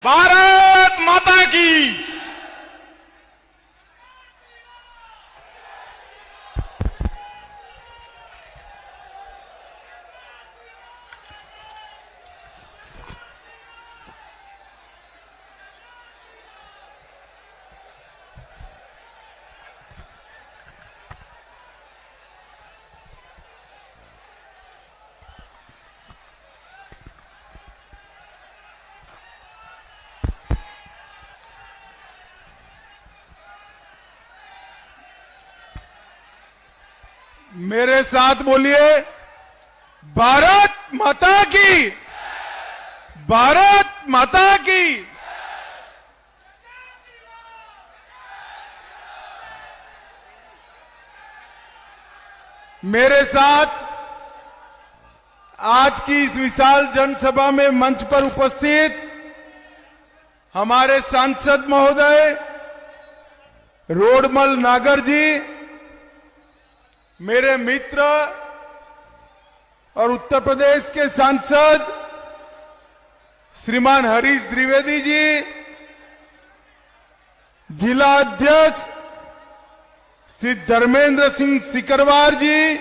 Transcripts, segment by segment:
भारत माता की। मेरे साथ बोलिए, भारत माता की, भारत माता की। मेरे साथ आज की इस विशाल जनसभा में मंच पर उपस्थित हमारे सांसद महोदय रोडमल नागर जी, मेरे मित्र और उत्तर प्रदेश के सांसद श्रीमान हरीश द्विवेदी जी, जिला अध्यक्ष श्री धर्मेंद्र सिंह सिकरवार जी,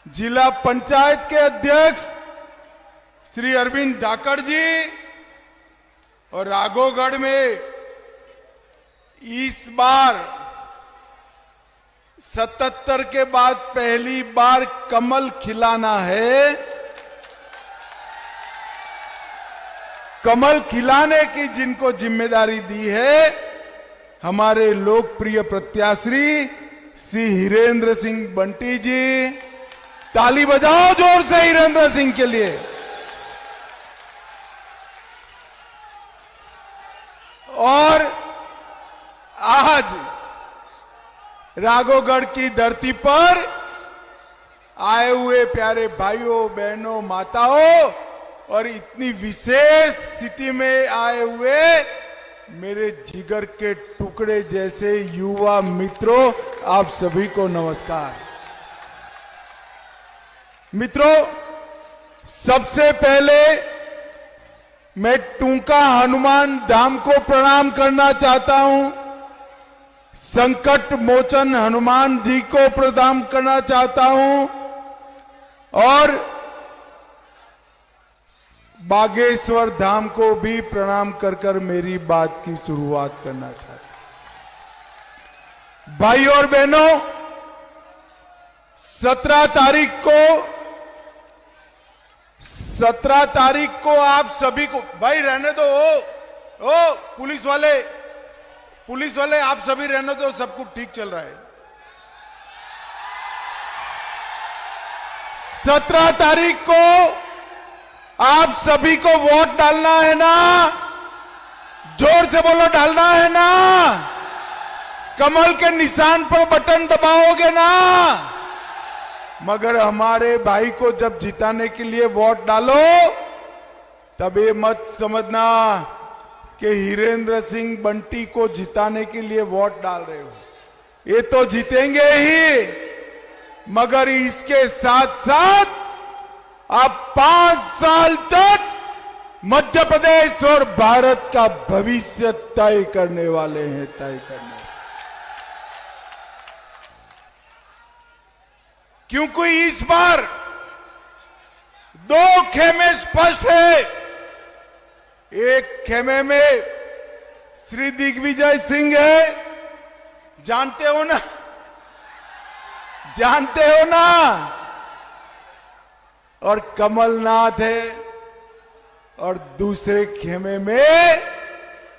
जिला पंचायत के अध्यक्ष श्री अरविंद धाकड़ जी, और राघोगढ़ में इस बार 77 के बाद पहली बार कमल खिलाना है। कमल खिलाने की जिनको जिम्मेदारी दी है, हमारे लोकप्रिय प्रत्याशी श्री हिरेंद्र सिंह बंटी जी। ताली बजाओ जोर से हिरेंद्र सिंह के लिए। और आज राघोगढ़ की धरती पर आए हुए प्यारे भाइयों बहनों माताओं और इतनी विशेष स्थिति में आए हुए मेरे जिगर के टुकड़े जैसे युवा मित्रों, आप सभी को नमस्कार। मित्रों, सबसे पहले मैं टूंका हनुमान धाम को प्रणाम करना चाहता हूं। संकट मोचन हनुमान जी को प्रणाम करना चाहता हूं और बागेश्वर धाम को भी प्रणाम कर कर मेरी बात की शुरुआत करना चाहता हूं। भाई और बहनों, 17 तारीख को आप सभी को, भाई रहने दो, ओ पुलिस वाले आप सभी रहने दो, सब कुछ ठीक चल रहा है। 17 तारीख को आप सभी को वोट डालना है ना? जोर से बोलो, डालना है ना? कमल के निशान पर बटन दबाओगे ना? मगर हमारे भाई को जब जिताने के लिए वोट डालो, तब ये मत समझना कि हिरेंद्र सिंह बंटी को जिताने के लिए वोट डाल रहे हो। ये तो जीतेंगे ही, मगर इसके साथ साथ आप 5 साल तक मध्य प्रदेश और भारत का भविष्य तय करने वाले हैं, तय करने। क्योंकि इस बार 2 खेमे स्पष्ट है। एक खेमे में श्री दिग्विजय सिंह है, जानते हो ना? जानते हो ना? और कमलनाथ है, और दूसरे खेमे में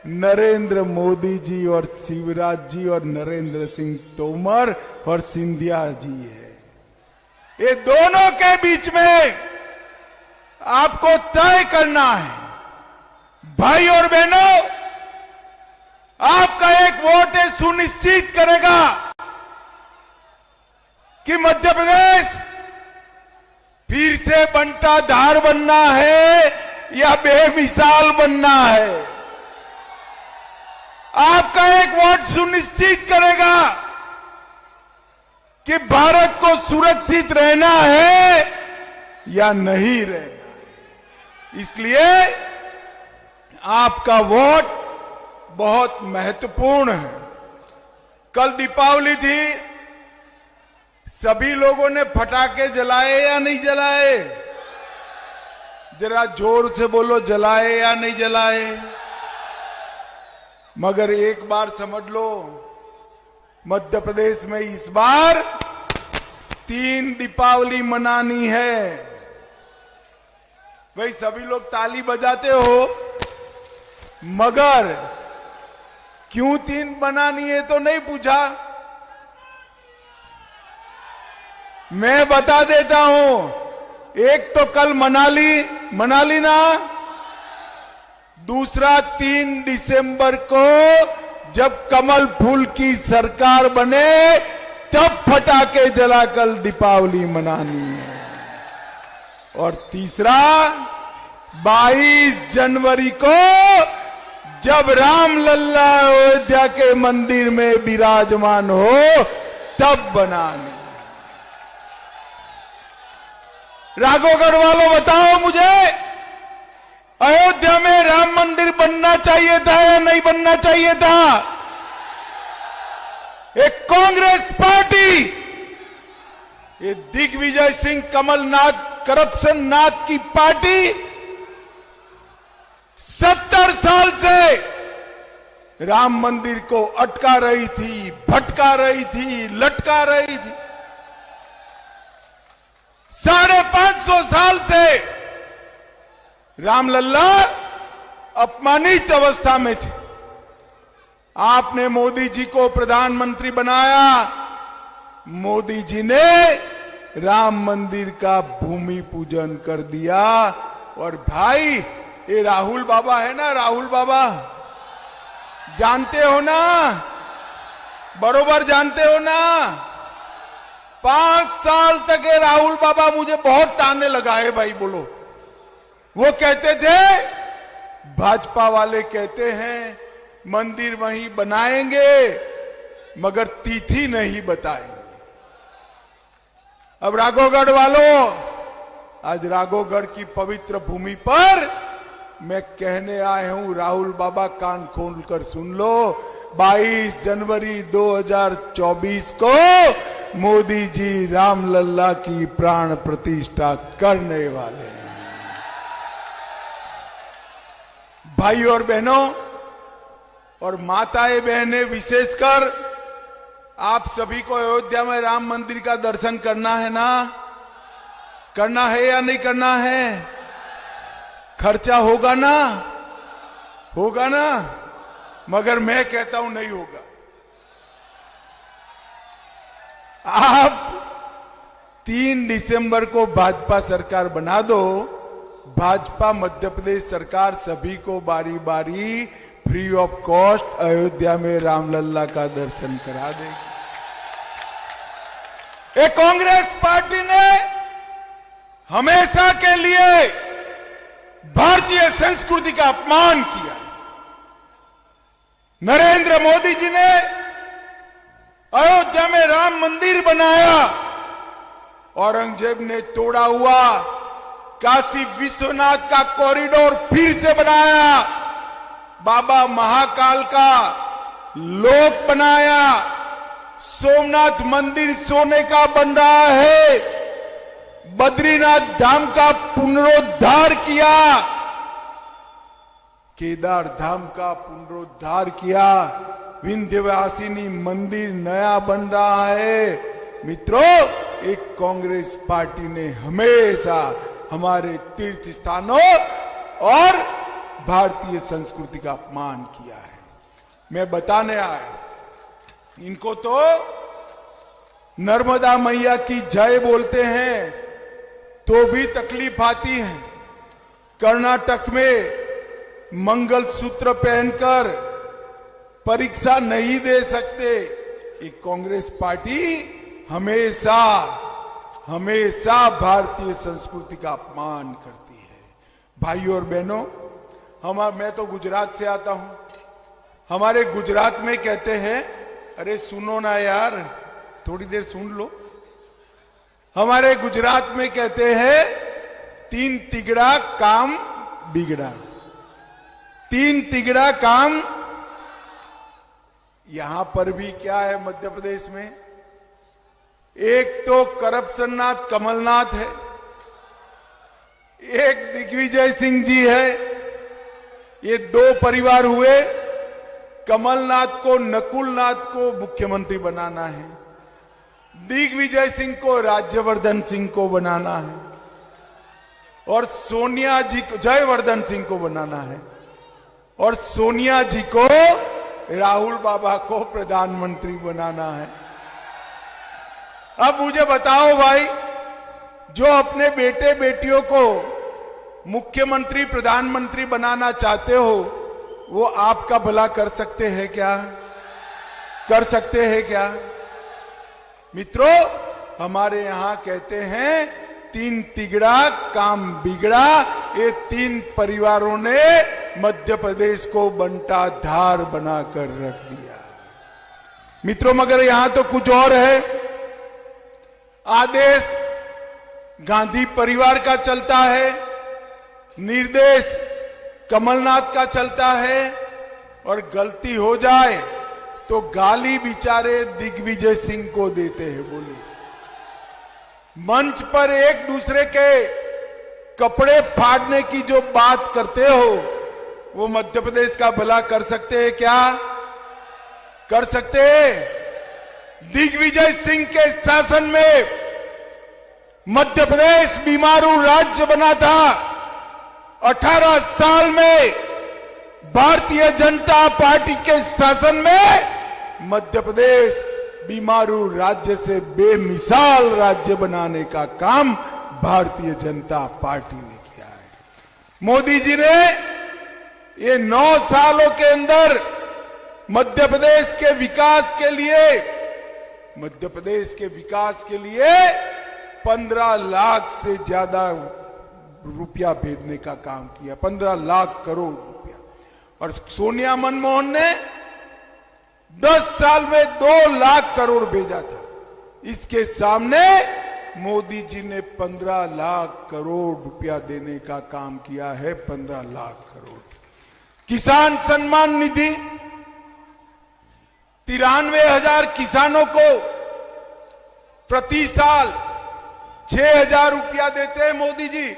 नरेंद्र मोदी जी और शिवराज जी और नरेंद्र सिंह तोमर और सिंधिया जी है। ये दोनों के बीच में आपको तय करना है। भाई और बहनों, आपका एक वोट सुनिश्चित करेगा कि मध्य प्रदेश फिर से बंटा धार बनना है या बेमिसाल बनना है। आपका एक वोट सुनिश्चित करेगा कि भारत को सुरक्षित रहना है या नहीं रहना है। इसलिए आपका वोट बहुत महत्वपूर्ण है। कल दीपावली थी, सभी लोगों ने पटाखे जलाए या नहीं जलाए? जरा जोर से बोलो, जलाए या नहीं जलाए? मगर एक बार समझ लो, मध्य प्रदेश में इस बार 3 दीपावली मनानी है। भाई सभी लोग ताली बजाते हो, मगर क्यों 3 बनानी है तो नहीं पूछा? मैं बता देता हूं। एक तो कल मना ली ना, दूसरा 3 दिसंबर को जब कमल फूल की सरकार बने तब पटाखे जलाकर दीपावली मनानी है। और तीसरा 22 जनवरी को जब राम लल्ला अयोध्या के मंदिर में विराजमान हो तब बनानी। राघवगढ़ वालों बताओ मुझे, अयोध्या में राम मंदिर बनना चाहिए था या नहीं बनना चाहिए था? एक कांग्रेस पार्टी, ये दिग्विजय सिंह कमलनाथ करप्शन नाथ की पार्टी 70 साल से राम मंदिर को अटका रही थी, भटका रही थी, लटका रही थी। 550 साल से रामलल्ला अपमानित अवस्था में थे। आपने मोदी जी को प्रधानमंत्री बनाया, मोदी जी ने राम मंदिर का भूमि पूजन कर दिया। और भाई ये राहुल बाबा है ना, राहुल बाबा जानते हो ना, बरोबर जानते हो ना। 5 साल तक ये राहुल बाबा मुझे बहुत ताने लगाए भाई। बोलो, वो कहते थे, भाजपा वाले कहते हैं मंदिर वहीं बनाएंगे मगर तिथि नहीं बताएंगे। अब राघवगढ़ वालों, आज राघवगढ़ की पवित्र भूमि पर मैं कहने आया हूं, राहुल बाबा कान खोलकर सुन लो, 22 जनवरी 2024 को मोदी जी रामलल्ला की प्राण प्रतिष्ठा करने वाले हैं। भाई और बहनों और माताएं बहनें, विशेषकर आप सभी को अयोध्या में राम मंदिर का दर्शन करना है ना? करना है या नहीं करना है? खर्चा होगा ना? होगा ना? मगर मैं कहता हूं नहीं होगा। आप 3 दिसंबर को भाजपा सरकार बना दो, भाजपा मध्य प्रदेश सरकार सभी को बारी बारी फ्री ऑफ कॉस्ट अयोध्या में रामलल्ला का दर्शन करा देगी। एक कांग्रेस पार्टी ने हमेशा के लिए भारतीय संस्कृति का अपमान किया। नरेंद्र मोदी जी ने अयोध्या में राम मंदिर बनाया, औरंगजेब ने तोड़ा हुआ काशी विश्वनाथ का कॉरिडोर फिर से बनाया, बाबा महाकाल का लोक बनाया, सोमनाथ मंदिर सोने का बन रहा है, बद्रीनाथ धाम का पुनरुद्धार किया, केदार धाम का पुनरुद्धार किया, विंध्यवासिनी मंदिर नया बन रहा है। मित्रों, एक कांग्रेस पार्टी ने हमेशा हमारे तीर्थ स्थानों और भारतीय संस्कृति का अपमान किया है। मैं बताने आया, इनको तो नर्मदा मैया की जय बोलते हैं तो भी तकलीफ आती है। कर्नाटक में मंगलसूत्र पहनकर परीक्षा नहीं दे सकते। एक कांग्रेस पार्टी हमेशा हमेशा भारतीय संस्कृति का अपमान करती है। भाइयों और बहनों, मैं तो गुजरात से आता हूं। हमारे गुजरात में कहते हैं, अरे सुनो ना यार, थोड़ी देर सुन लो। हमारे गुजरात में कहते हैं, 3 तिगड़ा काम बिगड़ा। तीन तिगड़ा काम। यहां पर भी क्या है मध्य प्रदेश में, एक तो करप्शन नाथ कमलनाथ है, एक दिग्विजय सिंह जी है। ये दो परिवार हुए। कमलनाथ को, नकुलनाथ को मुख्यमंत्री बनाना है, दिग्विजय सिंह को, राज्यवर्धन सिंह को बनाना है, और सोनिया जी को, जयवर्धन सिंह को बनाना है, और सोनिया जी को, राहुल बाबा को प्रधानमंत्री बनाना है। अब मुझे बताओ भाई, जो अपने बेटे बेटियों को मुख्यमंत्री प्रधानमंत्री बनाना चाहते हो, वो आपका भला कर सकते हैं क्या? कर सकते हैं क्या? मित्रों, हमारे यहां कहते हैं तीन तिगड़ा काम बिगड़ा। ये तीन परिवारों ने मध्य प्रदेश को बंटा धार बनाकर रख दिया। मित्रों, मगर यहां तो कुछ और है। आदेश गांधी परिवार का चलता है, निर्देश कमलनाथ का चलता है, और गलती हो जाए तो गाली बेचारे दिग्विजय सिंह को देते हैं। बोलिए, मंच पर एक दूसरे के कपड़े फाड़ने की जो बात करते हो, वो मध्य प्रदेश का भला कर सकते हैं क्या? कर सकते हैं? दिग्विजय सिंह के शासन में मध्य प्रदेश बीमारू राज्य बना था। 18 साल में भारतीय जनता पार्टी के शासन में मध्य प्रदेश बीमारू राज्य से बेमिसाल राज्य बनाने का काम भारतीय जनता पार्टी ने किया है। मोदी जी ने ये 9 सालों के अंदर मध्य प्रदेश के विकास के लिए 15 लाख से ज्यादा रुपया भेजने का काम किया, 15 लाख करोड़ रुपया। और सोनिया मनमोहन ने 10 साल में 2 लाख करोड़ भेजा था। इसके सामने मोदी जी ने 15 लाख करोड़ रुपया देने का काम किया है। 15 लाख करोड़। किसान सम्मान निधि 93,000 किसानों को प्रति साल 6,000 रुपया देते हैं मोदी जी।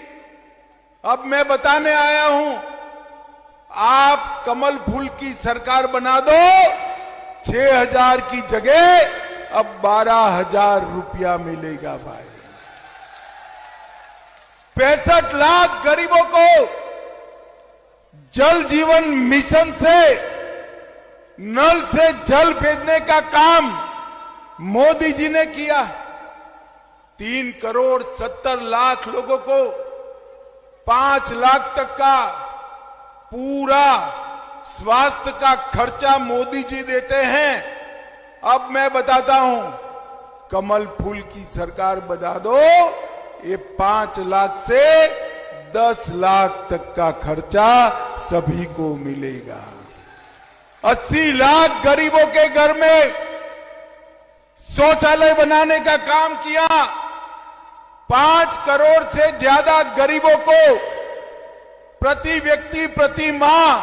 अब मैं बताने आया हूं, आप कमल फूल की सरकार बना दो, 6,000 की जगह अब 12,000 रुपया मिलेगा भाई। 65 लाख गरीबों को जल जीवन मिशन से नल से जल भेजने का काम मोदी जी ने किया। 3 करोड़ 70 लाख लोगों को 5 लाख तक का पूरा स्वास्थ्य का खर्चा मोदी जी देते हैं। अब मैं बताता हूं, कमल फूल की सरकार बता दो, ये 5 लाख से 10 लाख तक का खर्चा सभी को मिलेगा। 80 लाख गरीबों के घर में शौचालय बनाने का काम किया। 5 करोड़ से ज्यादा गरीबों को प्रति व्यक्ति प्रति माह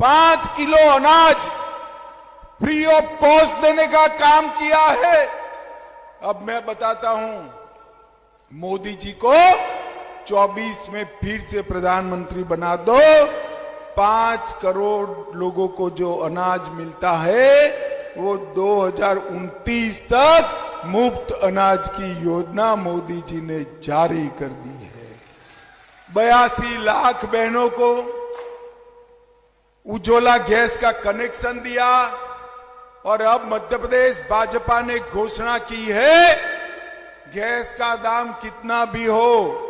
5 किलो अनाज फ्री ऑफ कॉस्ट देने का काम किया है। अब मैं बताता हूं, मोदी जी को 24 में फिर से प्रधानमंत्री बना दो। 5 करोड़ लोगों को जो अनाज मिलता है वो 2029 तक मुफ्त अनाज की योजना मोदी जी ने जारी कर दी है। 82 लाख बहनों को उज्ज्वला गैस का कनेक्शन दिया। और अब मध्य प्रदेश भाजपा ने घोषणा की है, गैस का दाम कितना भी हो,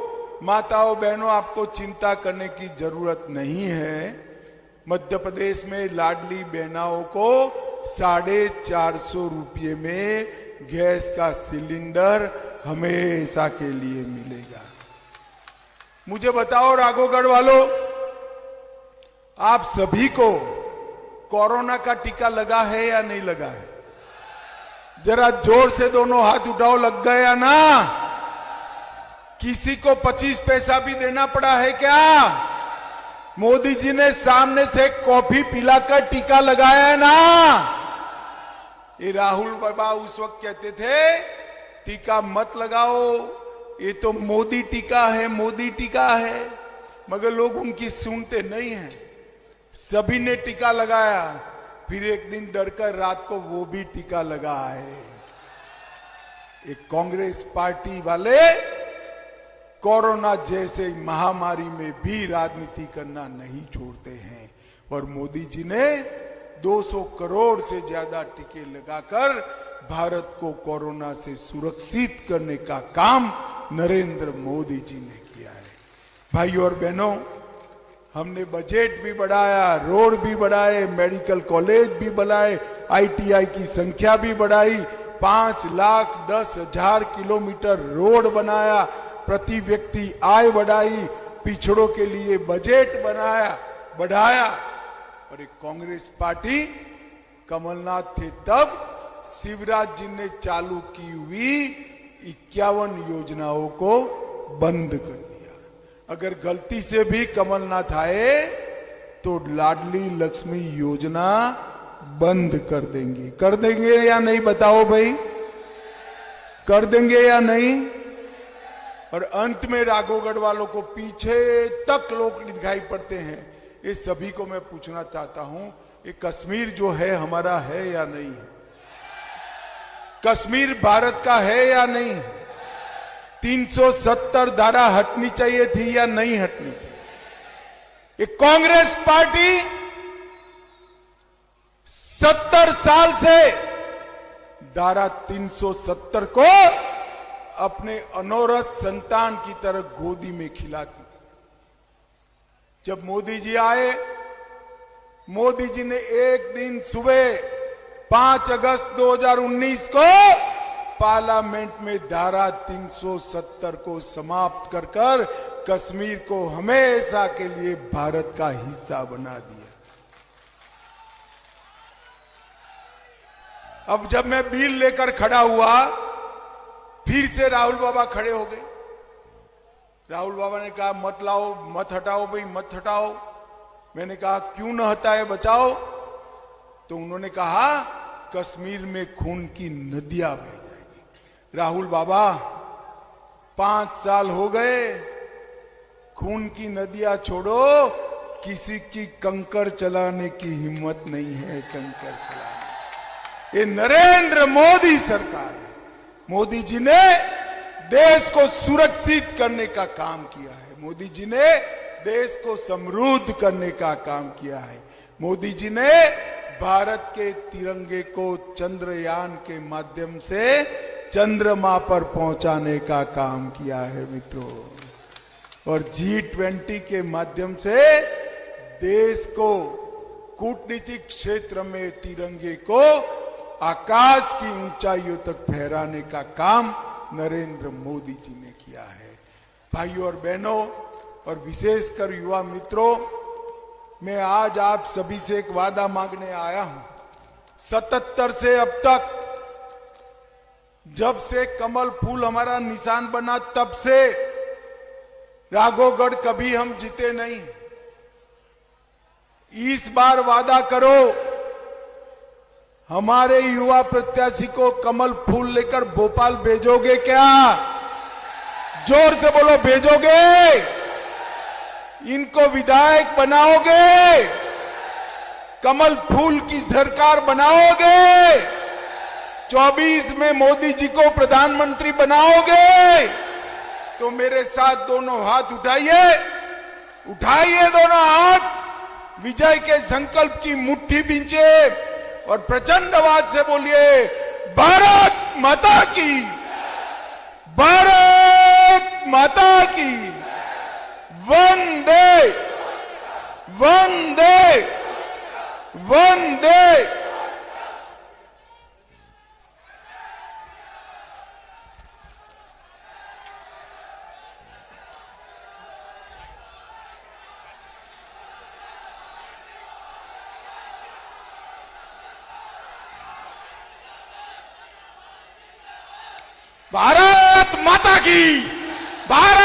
माताओं बहनों आपको चिंता करने की जरूरत नहीं है। मध्य प्रदेश में लाडली बहनाओं को 450 रुपये में गैस का सिलेंडर हमेशा के लिए मिलेगा। मुझे बताओ राघोगढ़ वालों, आप सभी को कोरोना का टीका लगा है या नहीं लगा है? जरा जोर से दोनों हाथ उठाओ, लग गया ना? किसी को 25 पैसा भी देना पड़ा है क्या? मोदी जी ने सामने से कॉफी पिलाकर टीका लगाया है ना। ये राहुल बाबा उस वक्त कहते थे टीका मत लगाओ, ये तो मोदी टीका है, मोदी टीका है, मगर लोग उनकी सुनते नहीं हैं। सभी ने टीका लगाया, फिर एक दिन डरकर रात को वो भी टीका लगा है। एक कांग्रेस पार्टी वाले कोरोना जैसे महामारी में भी राजनीति करना नहीं छोड़ते हैं, और मोदी जी ने 200 करोड़ से ज्यादा टीके लगाकर भारत को कोरोना से सुरक्षित करने का काम नरेंद्र मोदी जी ने किया है। भाइयों और बहनों, हमने बजट भी बढ़ाया, रोड भी बढ़ाए, मेडिकल कॉलेज भी बढ़ाए, ITI की संख्या भी बढ़ाई, 5,10,000 किलोमीटर रोड बनाया, प्रति व्यक्ति आय बढ़ाई, पिछड़ों के लिए बजट बढ़ाया। और एक कांग्रेस पार्टी कमलनाथ थे तब शिवराज जी ने चालू की हुई 51 योजनाओं को बंद कर दिया। अगर गलती से भी कमलनाथ आए तो लाडली लक्ष्मी योजना बंद कर देंगे या नहीं, बताओ भाई, कर देंगे या नहीं। और अंत में राघवगढ़ वालों को पीछे तक लोग दिखाई पड़ते हैं। ये सभी को मैं पूछना चाहता हूं, ये कश्मीर जो है हमारा है या नहीं है? कश्मीर भारत का है या नहीं? 370 धारा हटनी चाहिए थी या नहीं हटनी चाहिए? ये कांग्रेस पार्टी 70 साल से धारा 370 को अपने अनौरत संतान की तरह गोदी में खिलाती थी। जब मोदी जी आए, मोदी जी ने एक दिन सुबह 5 अगस्त 2019 को पार्लियामेंट में धारा 370 को समाप्त कर कश्मीर को हमेशा के लिए भारत का हिस्सा बना दिया। अब जब मैं बिल लेकर खड़ा हुआ, फिर से राहुल बाबा खड़े हो गए। राहुल बाबा ने कहा मत लाओ, मत हटाओ भाई, मत हटाओ। मैंने कहा क्यों न हटाए, बचाओ। तो उन्होंने कहा कश्मीर में खून की नदियां बह जाएगी। राहुल बाबा 5 साल हो गए, खून की नदियां छोड़ो, किसी की कंकड़ चलाने की हिम्मत नहीं है। कंकड़ चलाने ये नरेंद्र मोदी सरकार है। मोदी जी ने देश को सुरक्षित करने का काम किया है। मोदी जी ने देश को समृद्ध करने का काम किया है। मोदी जी ने भारत के तिरंगे को चंद्रयान के माध्यम से चंद्रमा पर पहुंचाने का काम किया है मित्रों। और G20 के माध्यम से देश को कूटनीतिक क्षेत्र में तिरंगे को आकाश की ऊंचाइयों तक फहराने का काम नरेंद्र मोदी जी ने किया है। भाइयों और बहनों, और विशेषकर युवा मित्रों, मैं आज आप सभी से एक वादा मांगने आया हूं। 77 से अब तक, जब से कमल फूल हमारा निशान बना, तब से राघवगढ़ कभी हम जीते नहीं। इस बार वादा करो, हमारे युवा प्रत्याशी को कमल फूल लेकर भोपाल भेजोगे क्या? जोर से बोलो, भेजोगे? इनको विधायक बनाओगे? कमल फूल की सरकार बनाओगे? 24 में मोदी जी को प्रधानमंत्री बनाओगे? तो मेरे साथ दोनों हाथ उठाइए, उठाइए दोनों हाथ, विजय के संकल्प की मुट्ठी बींचे और प्रचंड आवाज से बोलिए, भारत माता की, भारत माता की, वंदे वंदे वंदे। भारत माता की, भारत